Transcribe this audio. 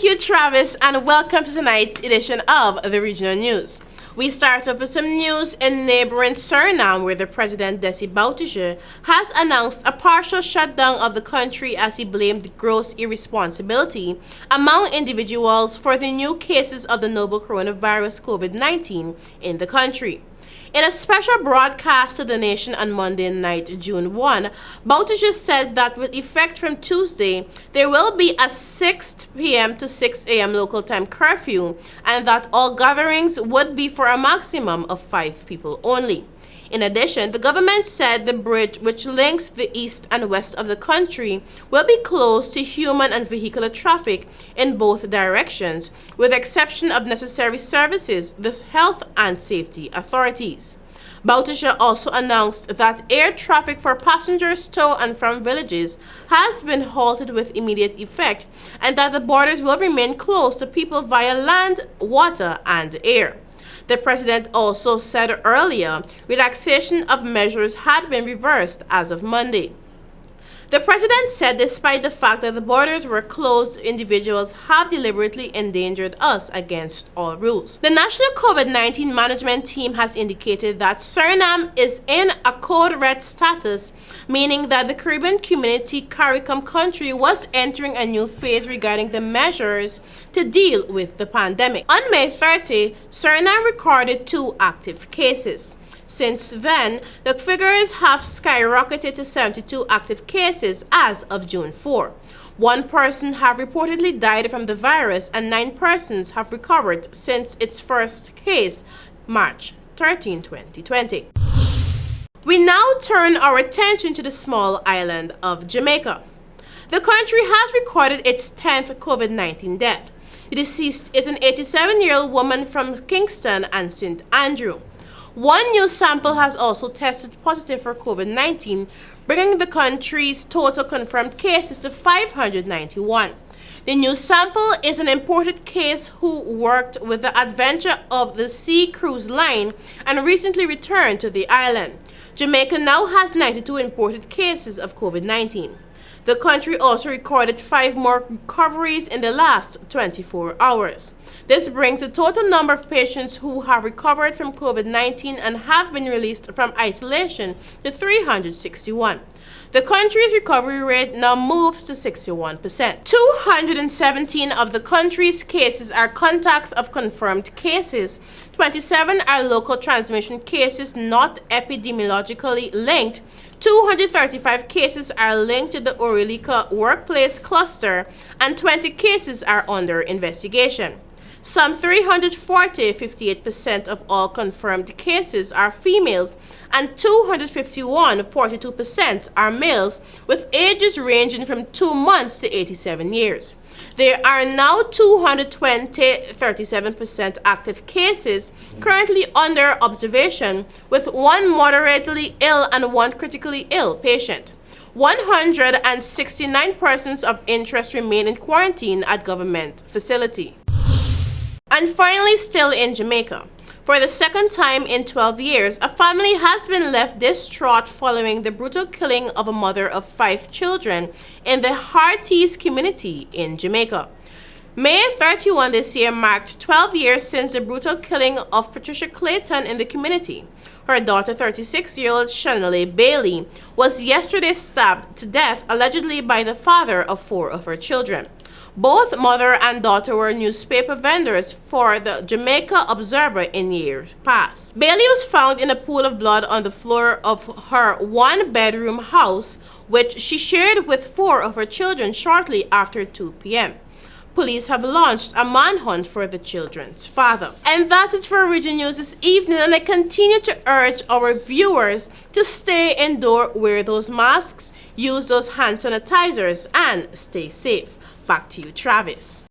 Thank you, Travis, and welcome to tonight's edition of the Regional News. We start off with some news in neighboring Suriname, where the President Desi Bouterse has announced a partial shutdown of the country as he blamed gross irresponsibility among individuals for the new cases of the novel coronavirus COVID-19 in the country. In a special broadcast to the nation on Monday night, June 1, Bouterse said that with effect from Tuesday, there will be a 6 p.m. to 6 a.m. local time curfew and that all gatherings would be for a maximum of 5 people only. In addition, the government said the bridge which links the east and west of the country will be closed to human and vehicular traffic in both directions, with the exception of necessary services, the health and safety authorities. Bouterse also announced that air traffic for passengers to and from villages has been halted with immediate effect and that the borders will remain closed to people via land, water, and air. The president also said earlier relaxation of measures had been reversed as of Monday. The president said despite the fact that the borders were closed, individuals have deliberately endangered us against all rules. The National COVID-19 Management Team has indicated that Suriname is in a code red status, meaning that the Caribbean Community CARICOM country was entering a new phase regarding the measures to deal with the pandemic. On May 30, Suriname recorded 2 active cases. Since then, the figures have skyrocketed to 72 active cases as of June 4. 1 person have reportedly died from the virus and 9 persons have recovered since its first case, March 13, 2020. We now turn our attention to the small island of Jamaica. The country has recorded its 10th COVID-19 death. The deceased is an 87-year-old woman from Kingston and St. Andrew. 1 new sample has also tested positive for COVID-19, bringing the country's total confirmed cases to 591. The new sample is an imported case who worked with the Adventure of the Sea cruise line and recently returned to the island. Jamaica now has 92 imported cases of COVID-19. The country also recorded 5 more recoveries in the last 24 hours. This brings the total number of patients who have recovered from COVID-19 and have been released from isolation to 361. The country's recovery rate now moves to 61%. 217 of the country's cases are contacts of confirmed cases. 27 are local transmission cases not epidemiologically linked. 235 cases are linked to the Orilika workplace cluster and 20 cases are under investigation. Some 340, 58% of all confirmed cases are females and 251, 42% are males with ages ranging from 2 months to 87 years. There are now 220, 37% active cases currently under observation, with 1 moderately ill and 1 critically ill patient. 169 persons of interest remain in quarantine at government facility. And finally, still in Jamaica. For the second time in 12 years, a family has been left distraught following the brutal killing of a mother of 5 children in the Hearties community in Jamaica. May 31 this year marked 12 years since the brutal killing of Patricia Clayton in the community. Her daughter, 36-year-old Shanley Bailey, was yesterday stabbed to death allegedly by the father of 4 of her children. Both mother and daughter were newspaper vendors for the Jamaica Observer in years past. Bailey was found in a pool of blood on the floor of her 1-bedroom house, which she shared with 4 of her children shortly after 2 p.m. Police have launched a manhunt for the children's father. And that's it for Region News this evening, and I continue to urge our viewers to stay indoors, wear those masks, use those hand sanitizers, and stay safe. Back to you, Travis.